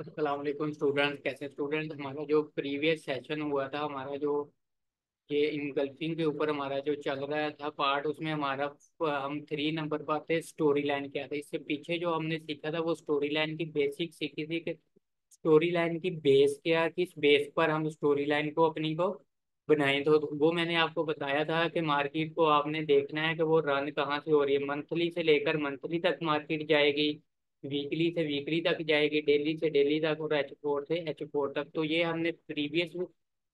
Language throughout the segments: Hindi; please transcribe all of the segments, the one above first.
अस्सलाम वालेकुम स्टूडेंट। कैसे स्टूडेंट? हमारा जो प्रीवियस सेशन हुआ था, हमारा जो ये इनगल्फिंग के ऊपर हमारा जो चल रहा था पार्ट, उसमें हमारा हम 3 नंबर पर थे, स्टोरी लाइन क्या था। इससे पीछे जो हमने सीखा था वो स्टोरी लाइन की बेसिक सीखी थी कि स्टोरी लाइन की बेस क्या, किस बेस पर हम स्टोरी लाइन को अपनी को बनाएं। तो वो मैंने आपको बताया था कि मार्केट को आपने देखना है कि वो रन कहाँ से हो रही है। मंथली से लेकर मंथली तक मार्केट जाएगी, वीकली से वीकली तक जाएगी, डेली से डेली तक, और H4 से H4 तक। तो ये हमने प्रीवियस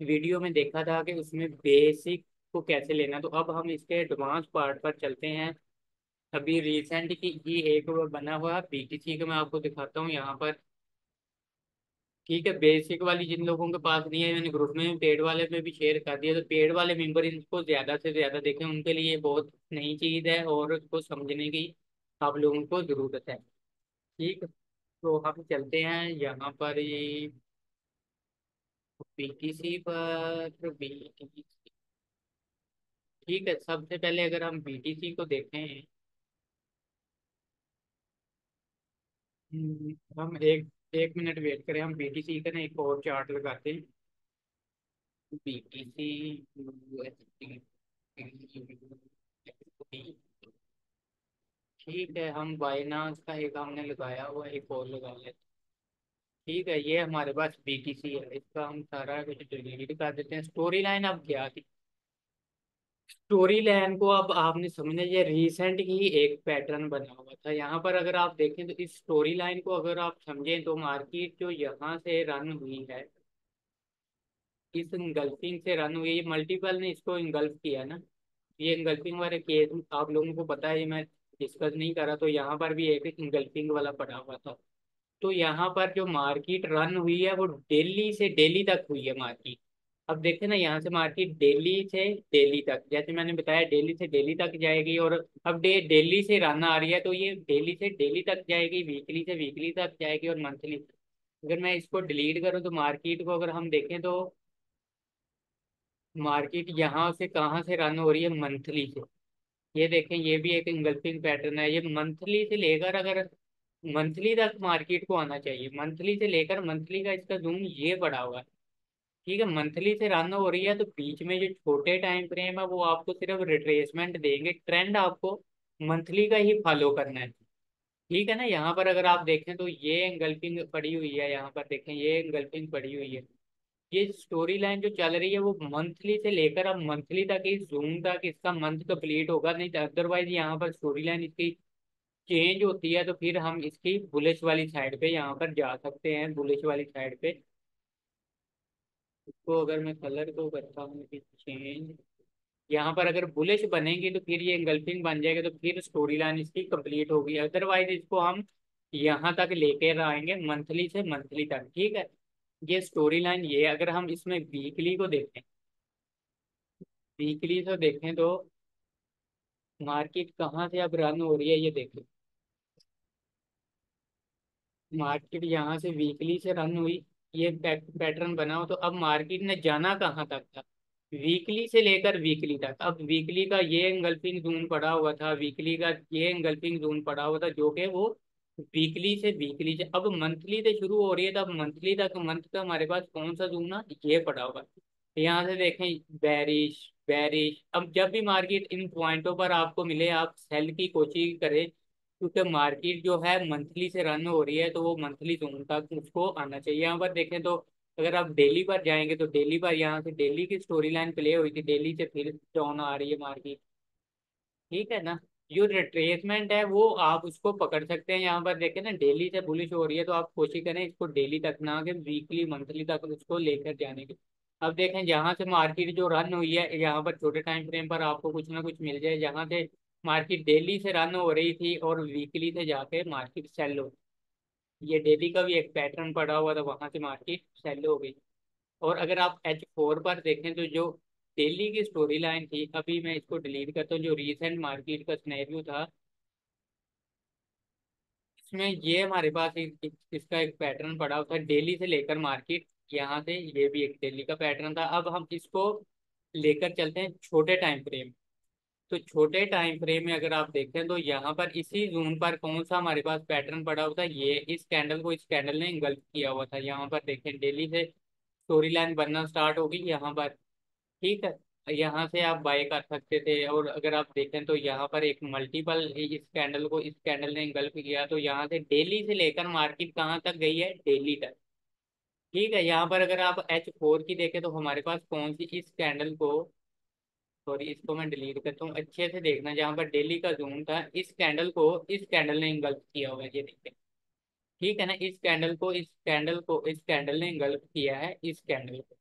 वीडियो में देखा था कि उसमें बेसिक को कैसे लेना। तो अब हम इसके एडवांस पार्ट पर चलते हैं। अभी रिसेंट की ही एक वो बना हुआ BTC का मैं आपको दिखाता हूँ यहाँ पर। ठीक है, बेसिक वाली जिन लोगों के पास नहीं है, मैंने ग्रुप में पेड वाले में भी शेयर कर दिया। तो पेड वाले मेंबर इनको ज्यादा से ज्यादा देखें, उनके लिए बहुत नई चीज है और उसको समझने की आप लोगों को जरूरत है। ठीक, तो हम चलते हैं यहाँ पर। ये BTC पर BTC, ठीक है। सबसे पहले अगर हम BTC को देखें, हम एक एक मिनट वेट करें। हम BTC का ना एक और चार्ट लगाते हैं। BTC ठीक है, हम बाइनांस का एक हमने लगाया हुआ, एक और लगा लेते हैं। ठीक है, ये हमारे पास BTC है, इसका हम सारा कुछ डिलीट कर देते हैं। स्टोरी लाइन अब क्या थी? स्टोरी लाइन को अब आपने समझना, ये रिसेंट ही एक पैटर्न बना हुआ था। यहाँ पर अगर आप देखें तो इस स्टोरी लाइन को अगर आप समझें तो मार्केट जो यहाँ से रन हुई है, इस इंगल्फिंग से रन हुई, ये मल्टीपल ने इसको इंगल्फ किया ना। ये इंगल्फिंग वाले केस आप लोगों को पता है, ये मैं डिस्कस नहीं करा। तो यहाँ पर भी एक इंगल्फिंग वाला पड़ा हुआ था। तो यहाँ पर जो मार्केट रन हुई है वो दिल्ली से दिल्ली तक हुई है मार्केट। अब देखें ना, यहाँ से मार्केट दिल्ली से दिल्ली तक, जैसे मैंने बताया दिल्ली से दिल्ली तक जाएगी। और अब दिल्ली से रन आ रही है तो ये दिल्ली से दिल्ली तक जाएगी, वीकली से वीकली तक जाएगी, और मंथली। अगर मैं इसको डिलीट करूँ तो मार्केट को अगर हम देखें तो मार्केट यहाँ से कहाँ से रन हो रही है? मंथली से। ये देखें, ये भी एक इंगल्फिंग पैटर्न है। ये मंथली से लेकर, अगर मंथली तक मार्केट को आना चाहिए, मंथली से लेकर मंथली का इसका जूम ये पड़ा हुआ है। ठीक है, मंथली से रन हो रही है तो बीच में जो छोटे टाइम फ्रेम है वो आपको सिर्फ रिट्रेसमेंट देंगे, ट्रेंड आपको मंथली का ही फॉलो करना है। ठीक है ना, यहाँ पर अगर आप देखें तो ये एंगल्फिंग पड़ी हुई है, यहाँ पर देखें ये एंगल्फिंग पड़ी हुई है। ये स्टोरी लाइन जो चल रही है वो मंथली से लेकर अब मंथली तक, इस जून तक इसका मंथ कंप्लीट होगा। नहीं तो अदरवाइज यहाँ पर स्टोरी लाइन इसकी चेंज होती है, तो फिर हम इसकी बुलिश वाली साइड पे यहाँ पर जा सकते हैं, बुलिश वाली साइड पे। इसको अगर मैं कलर को करता हूँ चेंज, यहाँ पर अगर बुलिश बनेगी तो फिर ये एंगल्फिंग बन जाएगा, तो फिर स्टोरी लाइन इसकी कंप्लीट होगी। अदरवाइज इसको हम यहाँ तक लेकर आएंगे, मंथली से मंथली तक। ठीक है, ये स्टोरी लाइन ये है। अगर हम इसमें वीकली को देखें, वीकली से देखें तो मार्केट कहाँ से अब रन हो रही है ये देखें। मार्केट यहाँ से वीकली से रन हुई, ये पैटर्न बना हो, तो अब मार्केट ने जाना कहाँ तक था? वीकली से लेकर वीकली तक। अब वीकली का ये एंगल्फिंग जोन पड़ा हुआ था, वीकली का ये एंगल्फिंग जोन पड़ा हुआ था, जो कि वो वीकली से वीकली से अब मंथली से शुरू हो रही है। तब मंथली तक, मंथ का हमारे पास कौन सा जोन है? ये पड़ा हुआ। यहाँ से देखें, बैरिश बैरिश। अब जब भी मार्केट इन पॉइंटों पर आपको मिले, आप सेल की कोशिश करें, क्योंकि मार्केट जो है मंथली से रन हो रही है तो वो मंथली जोन तक उसको आना चाहिए। यहाँ पर देखें तो अगर आप डेली पर जाएंगे तो डेली पर यहाँ से डेली की स्टोरी लाइन प्ले हुई थी, डेली से फिर डाउन आ रही है मार्केट। ठीक है ना, जो रिट्रेसमेंट है वो आप उसको पकड़ सकते हैं। यहाँ पर देखें ना, डेली से बुलिश हो रही है तो आप कोशिश करें इसको डेली तक ना आके वीकली मंथली तक उसको लेकर जाने की। अब देखें, जहाँ से मार्केट जो रन हुई है, यहाँ पर छोटे टाइम फ्रेम पर आपको कुछ ना कुछ मिल जाए। जहाँ से मार्केट डेली से रन हो रही थी और वीकली से जाके मार्केट सेल हो, ये डेली का भी एक पैटर्न पड़ा हुआ था, वहां से मार्केट सेल हो गई। और अगर आप H4 पर देखें तो जो डेली की स्टोरी लाइन थी, अभी मैं इसको डिलीट करता हूँ, जो रीसेंट मार्केट का सिनेरियो था, इसमें ये हमारे पास इसका एक पैटर्न पड़ा हुआ था डेली से लेकर मार्केट यहाँ से। ये भी एक डेली का पैटर्न था। अब हम इसको लेकर चलते हैं छोटे टाइम फ्रेम। तो छोटे टाइम फ्रेम में अगर आप देखें तो यहाँ पर इसी जोन पर कौन सा हमारे पास पैटर्न पड़ा हुआ था, ये इस कैंडल को इस कैंडल ने इंगल्फ किया हुआ था। यहाँ पर देखें डेली से स्टोरी लाइन बनना स्टार्ट होगी यहाँ पर। ठीक है, यहाँ से आप बाय कर सकते थे। और अगर आप देखें तो यहाँ पर एक मल्टीपल इस कैंडल को इस कैंडल ने इंगल्फ किया, तो यहाँ से डेली से लेकर मार्केट कहाँ तक गई है, डेली तक। ठीक है, यहाँ पर अगर आप H4 की देखें तो हमारे पास कौन सी इस कैंडल को, सॉरी इसको मैं डिलीट करता हूँ, अच्छे से देखना जहाँ पर डेली का जोन था, इस कैंडल को इस कैंडल ने इंगल्फ किया हुआ है, ये देखिए। ठीक है ना, इस कैंडल को इस कैंडल को इस कैंडल ने इंगल्फ किया है इस कैंडल को।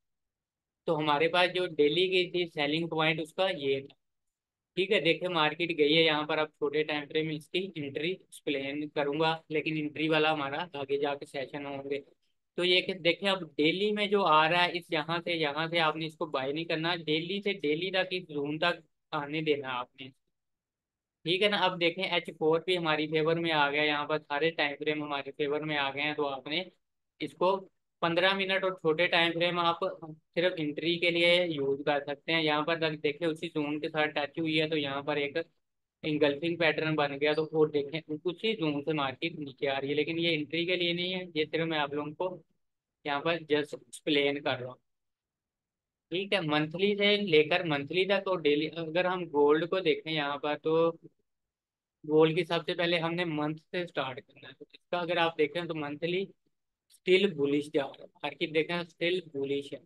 तो हमारे पास जो डेली की थी सेलिंग पॉइंट उसका ये था। ठीक है, देखिए मार्केट गई है यहाँ पर। अब छोटे टाइम फ्रेम में इसकी एंट्री एक्सप्लेन करूंगा, लेकिन एंट्री वाला हमारा आगे जाके सेशन होंगे। तो ये कि देखें अब डेली में जो आ रहा है इस यहाँ से आपने इसको बाय नहीं करना, डेली से डेली तक इस जोन तक आने देना आपने। ठीक है ना, अब देखें H4 भी हमारी फेवर में आ गया, यहाँ पर सारे टाइम फ्रेम हमारे फेवर में आ गए हैं। तो आपने इसको 15 मिनट और छोटे टाइम फ्रेम आप सिर्फ एंट्री के लिए यूज कर सकते हैं। यहाँ पर तक देखें उसी जोन के साथ टच हुई है, तो यहाँ पर एक इंगल्फिंग पैटर्न बन गया। तो वो देखें उसी जोन से मार्केट नीचे आ रही है, लेकिन ये एंट्री के लिए नहीं है, ये सिर्फ मैं आप लोगों को यहाँ पर जस्ट एक्सप्लेन कर रहा हूँ। ठीक है, मंथली से लेकर मंथली तक और डेली अगर हम गोल्ड को देखें यहाँ पर, तो गोल्ड की सबसे पहले हमने मंथ से स्टार्ट करना है। तो इसका अगर आप देखें तो मंथली स्टिल बुलिश जा रहा है, मार्केट देखें स्टिल बुलिश है।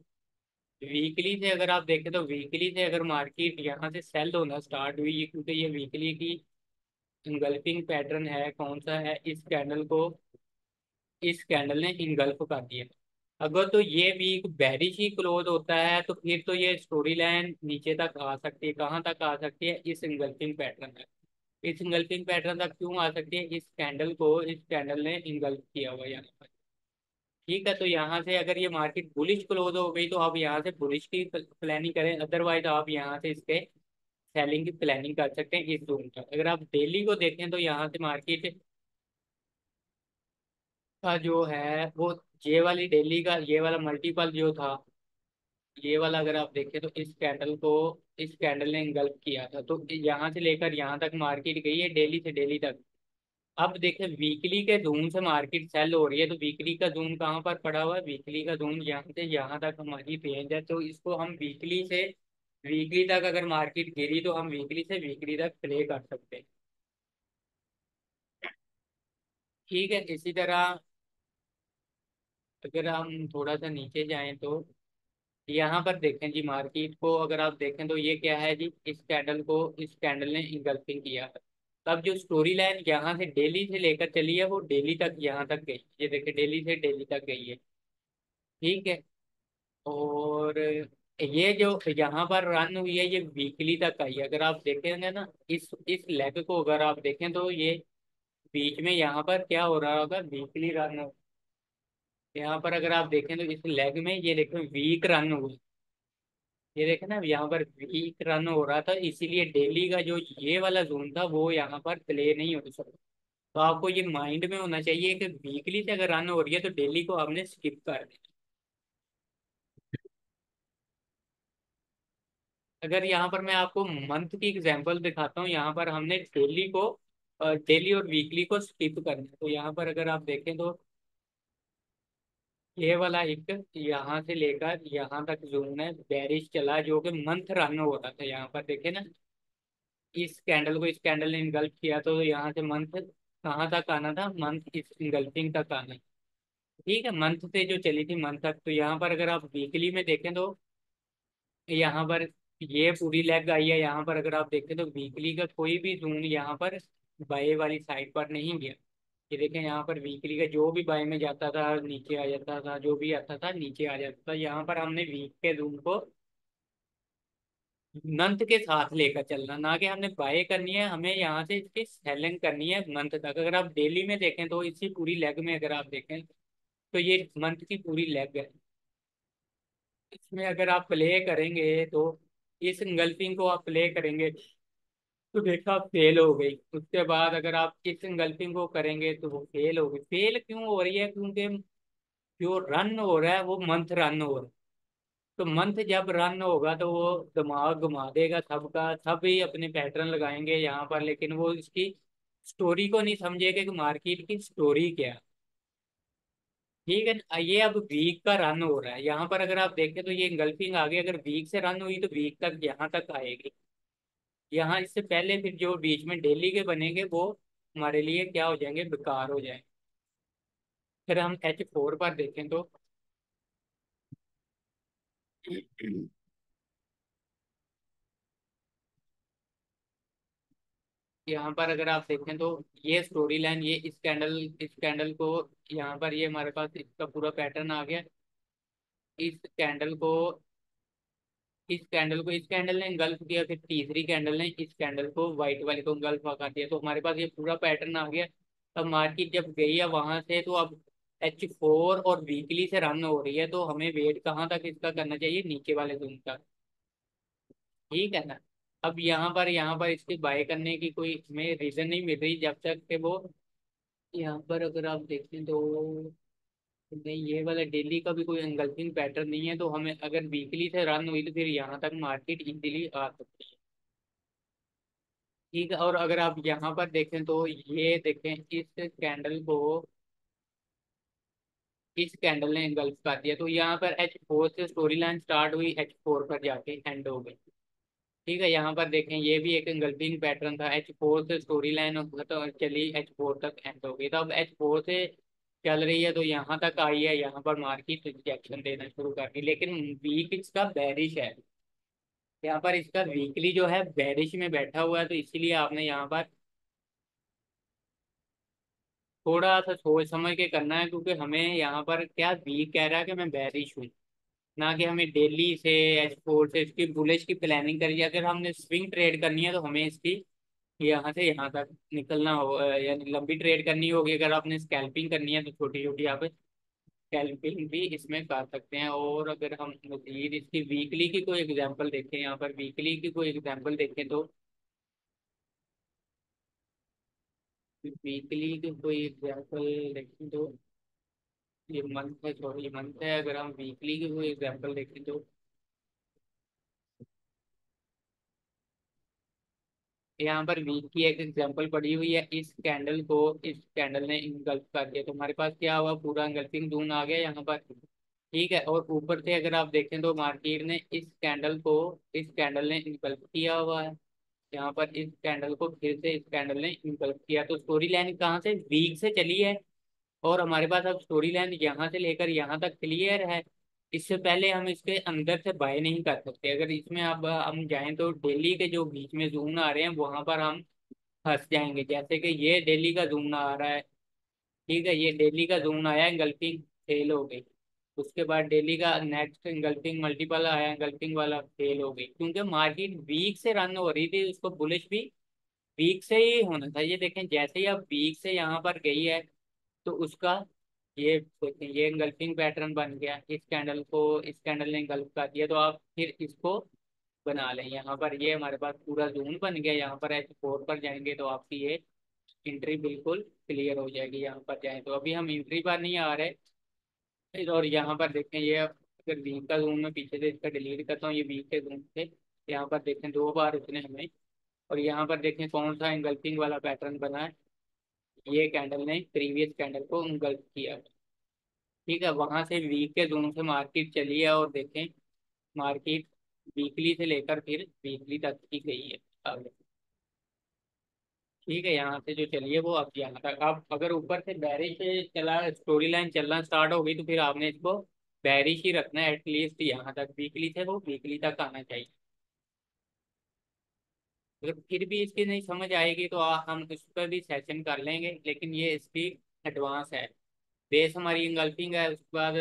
वीकली से अगर आप देखें तो वीकली से अगर मार्केट यहाँ से सेल होना स्टार्ट हुई है, क्योंकि ये वीकली की इंगल्फिंग पैटर्न है, कौन सा है, इस कैंडल ने इंगल्फ कर दिया। अगर तो ये वीक बेरिश ही क्लोज होता है तो फिर तो ये स्टोरी लाइन नीचे तक आ सकती है, कहाँ तक आ सकती है, इस इंगल्फिंग पैटर्न तक। इस इंगल्फिंग पैटर्न तक क्यों आ सकती है, इस कैंडल को इस कैंडल ने इंगल्फ किया हुआ है यहाँ पर। ठीक है, तो यहाँ से अगर ये मार्केट बुलिश क्लोज हो गई तो आप यहाँ से बुलिश की प्लानिंग करें, अदरवाइज आप यहाँ से इसके सेलिंग की प्लानिंग कर सकते हैं इस जोन पर। अगर आप डेली को देखें तो यहाँ से मार्केट का जो है वो ये वाली डेली का ये वाला मल्टीपल जो था, ये वाला अगर आप देखें तो इस कैंडल को इस कैंडल ने इंगल्फ किया था। तो यहाँ से लेकर यहाँ तक मार्केट गई है डेली से डेली तक। अब देखें वीकली के जोन से मार्केट सेल हो रही है, तो वीकली का जोन कहाँ पर पड़ा हुआ है, वीकली का जोन यहाँ से यहाँ तक हमारी रेंज है। तो इसको हम वीकली तक अगर मार्केट गिरी तो हम वीकली से वीकली तक प्ले कर सकते हैं। ठीक है, इसी तरह अगर हम थोड़ा सा नीचे जाएं तो यहाँ पर देखें जी, मार्केट को अगर आप देखें तो ये क्या है जी, इस कैंडल को इस कैंडल ने इंगल्फिंग किया है। तब जो स्टोरी लाइन यहाँ से डेली से लेकर चली है वो डेली तक यहाँ तक गई, ये देखिए डेली से डेली तक गई है। ठीक है, और ये जो यहाँ पर रन हुई है ये वीकली तक आई है। अगर आप देखेंगे ना इस लेग को अगर आप देखें तो ये बीच में यहाँ पर क्या हो रहा होगा, वीकली रन हो। यहाँ पर अगर आप देखें तो इस लेग में ये देखें वीक रन हुआ, ये देखे ना यहाँ पर वीक रन हो रहा था, इसीलिए डेली का जो ये वाला जोन था वो यहाँ पर प्ले नहीं हो सकता। तो आपको ये माइंड में होना चाहिए कि वीकली से अगर रन हो रही है तो डेली को आपने स्किप कर देना। अगर यहाँ पर मैं आपको मंथ की एग्जांपल दिखाता हूँ, यहाँ पर हमने डेली और वीकली को स्किप करना है। तो यहाँ पर अगर आप देखें तो ये वाला एक यहाँ से लेकर यहाँ तक जोन है बेरिश चला, जो कि मंथ रन हो रहा था। यहाँ पर देखे ना, इस कैंडल को इस कैंडल ने इंगल्फ किया, तो यहाँ से मंथ कहाँ तक आना था, मंथ इस इंगल्फिंग तक आना। ठीक है, मंथ से जो चली थी मंथ तक। तो यहाँ पर अगर आप वीकली में देखें तो यहाँ पर ये पूरी लेग आई है। यहाँ पर अगर आप देखें तो वीकली का कोई भी जोन यहाँ पर बाय वाली साइड पर नहीं गया। ये देखें यहाँ पर वीकली का जो भी बाय में जाता था नीचे आ जाता था, जो भी आता था नीचे आ जाता था। यहाँ पर हमने वीक के जोन को मंथ के साथ लेकर चलना, ना कि हमने बाय करनी है, हमें यहाँ से इसकी सेलिंग करनी है मंथ तक। अगर आप डेली में देखें तो इसी पूरी लेग में अगर आप देखें तो ये मंथ की पूरी लेग है। इसमें अगर आप प्ले करेंगे तो इस इंगल्फिंग को आप प्ले करेंगे तो देखा आप फेल हो गई। उसके बाद अगर आप इस इंगल्फिंग को करेंगे तो वो फेल हो गई। फेल क्यों हो रही है, क्योंकि जो रन हो रहा है वो मंथ रन हो रहा है। तो मंथ जब रन होगा तो वो दिमाग घुमा देगा सबका, सभी अपने पैटर्न लगाएंगे यहाँ पर, लेकिन वो इसकी स्टोरी को नहीं समझेगा कि मार्केट की स्टोरी क्या है। ठीक है ना? ये अब वीक का रन हो रहा है यहाँ पर, अगर आप देखें तो ये इंगल्फिंग आगे अगर वीक से रन हुई तो वीक तक यहाँ तक आएगी। यहाँ इससे पहले फिर जो बीच में डेली के बनेंगे वो हमारे लिए क्या हो जाएंगे, बेकार हो जाएंगे। फिर हम H4 पर देखें तो यहाँ पर अगर आप देखें तो ये स्टोरी लाइन, ये इस कैंडल को यहाँ पर, ये हमारे पास इसका पूरा पैटर्न आ गया। इस कैंडल को इस कैंडल ने engulf किया, फिर तीसरी कैंडल ने इस कैंडल को, व्हाइट वाले को engulf कर दिया, तो हमारे पास ये पूरा पैटर्न आ गया। अब मार्केट जब गई है वहां से, तो अब H4 और वीकली से रन हो रही है, तो हमें वेट कहाँ तक इसका करना चाहिए, नीचे वाले जोन तक। ठीक है ना? अब यहाँ पर इसके बाय करने की कोई हमें रीजन नहीं मिल रही, जब तक कि वो यहाँ पर अगर आप देखें तो नहीं, ये वाला डेली का भी कोई एंगल्फिंग पैटर्न नहीं है, तो हमें अगर वीकली से रन हुई तो फिर यहाँ तक मार्केट इजीली आ सकती है। ठीक है, और अगर आप यहाँ पर देखें तो ये देखें, इस कैंडल ने एंगल्फ कर दिया, तो यहाँ पर H4 से स्टोरी लाइन स्टार्ट हुई, H4 पर जाके एंड हो गई। ठीक है, यहाँ पर देखें ये भी एक एंगल्फिंग पैटर्न था, H4 से स्टोरी लाइन तो चली, H4 तक एंड हो गई, तो अब H4 से चल रही है तो यहाँ तक आई है, यहाँ पर मार्केट रिजेक्शन देना शुरू कर दी, लेकिन वीक इसका बेरिश है। यहाँ पर इसका वीकली जो है बेरिश में बैठा हुआ है, तो इसीलिए आपने यहाँ पर थोड़ा सा सोच समझ के करना है, क्योंकि हमें यहाँ पर क्या वीक कह रहा है कि मैं बेरिश हूँ, ना कि हमें डेली से H4 से इसकी बुलिश की प्लानिंग करिए। अगर हमने स्विंग ट्रेड करनी है तो हमें इसकी यहाँ से यहाँ तक निकलना हो, यानी लंबी ट्रेड करनी होगी। अगर आपने स्कैल्पिंग करनी है तो छोटी छोटी आप स्कैल्पिंग भी इसमें कर सकते हैं। और अगर हम मजीद इसकी वीकली की कोई एग्जांपल देखें, यहाँ पर वीकली की कोई एग्जांपल देखें तो वीकली की कोई एग्जांपल देखें तो ये मंथ है, सॉरी मंथ है, अगर हम वीकली की कोई एग्जांपल देखें तो यहाँ पर वीक की एक एग्जांपल पड़ी हुई है, इस कैंडल ने इंगल्फ कर दिया, तो हमारे पास क्या हुआ, पूरा इंगल्फिंग जोन आ गया यहाँ पर। ठीक है, और ऊपर से अगर आप देखें तो मार्केट ने इस कैंडल ने इंगल्फ किया हुआ है, यहाँ पर इस कैंडल को फिर से इस कैंडल ने इंगल्फ किया, तो स्टोरी लाइन कहाँ से, वीक से चली है। और हमारे पास अब स्टोरी लाइन यहाँ से लेकर यहाँ तक क्लियर है। इससे पहले हम इसके अंदर से बाय नहीं कर सकते। अगर इसमें अब हम जाएं तो डेली के जो बीच में जोन आ रहे हैं वहां पर हम फंस जाएंगे, जैसे कि ये डेली का जोन आ रहा है। ठीक है, ये डेली का जोन आया, इंगल्फिंग फेल हो गई। उसके बाद डेली का नेक्स्ट इंगल्फिंग मल्टीपल आया, इंगल्फिंग वाला फेल हो गई, क्योंकि मार्केट वीक से रन हो रही थी, उसको बुलिश भी वीक से ही होना था। ये देखें, जैसे ही अब वीक से यहाँ पर गई है तो उसका ये देखें, ये इंगल्फिंग पैटर्न बन गया, इस कैंडल ने इंगल्फ कर दिया, तो आप फिर इसको बना लें। यहाँ पर ये हमारे पास पूरा जोन बन गया, यहाँ पर H4 पर जाएंगे तो आपकी ये एंट्री बिल्कुल क्लियर हो जाएगी। यहाँ पर जाए तो अभी हम एंट्री पर नहीं आ रहे। और यहाँ पर देखें, ये अगर वीक का जोन में पीछे से इसका डिलीट करता हूँ, ये वीक के जोन से यहाँ पर देखें 2 बार उसने हमें, और यहाँ पर देखें कौन सा इंगल्फिंग वाला पैटर्न बना है, ये कैंडल ने प्रीवियस कैंडल को इंगल्फ किया। ठीक है, वहां से वीक के जोन से मार्केट चली है, और देखें मार्केट वीकली से लेकर फिर वीकली तक की गई है अब। ठीक है, यहाँ से जो चलिए वो अब यहाँ तक, अब अगर ऊपर से बैरिश से चला, स्टोरी लाइन चलना स्टार्ट हो गई, तो फिर आपने इसको बैरिश ही रखना है, एटलीस्ट यहाँ तक वीकली से वो वीकली तक आना चाहिए। अगर फिर भी इसकी नहीं समझ आएगी तो हम इस पर भी सेशन कर लेंगे, लेकिन ये इसकी एडवांस है। बेस हमारी इंगल्फिंग है, उसके बाद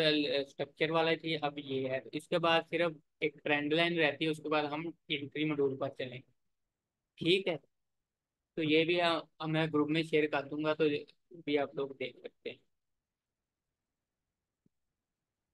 स्ट्रक्चर वाला थी, अब ये है, तो इसके बाद सिर्फ एक ट्रेंड लाइन रहती है, उसके बाद हम एंट्री मॉड्यूल पर चलेंगे। ठीक है, तो ये भी मैं ग्रुप में शेयर कर दूंगा, तो भी आप लोग देख सकते हैं।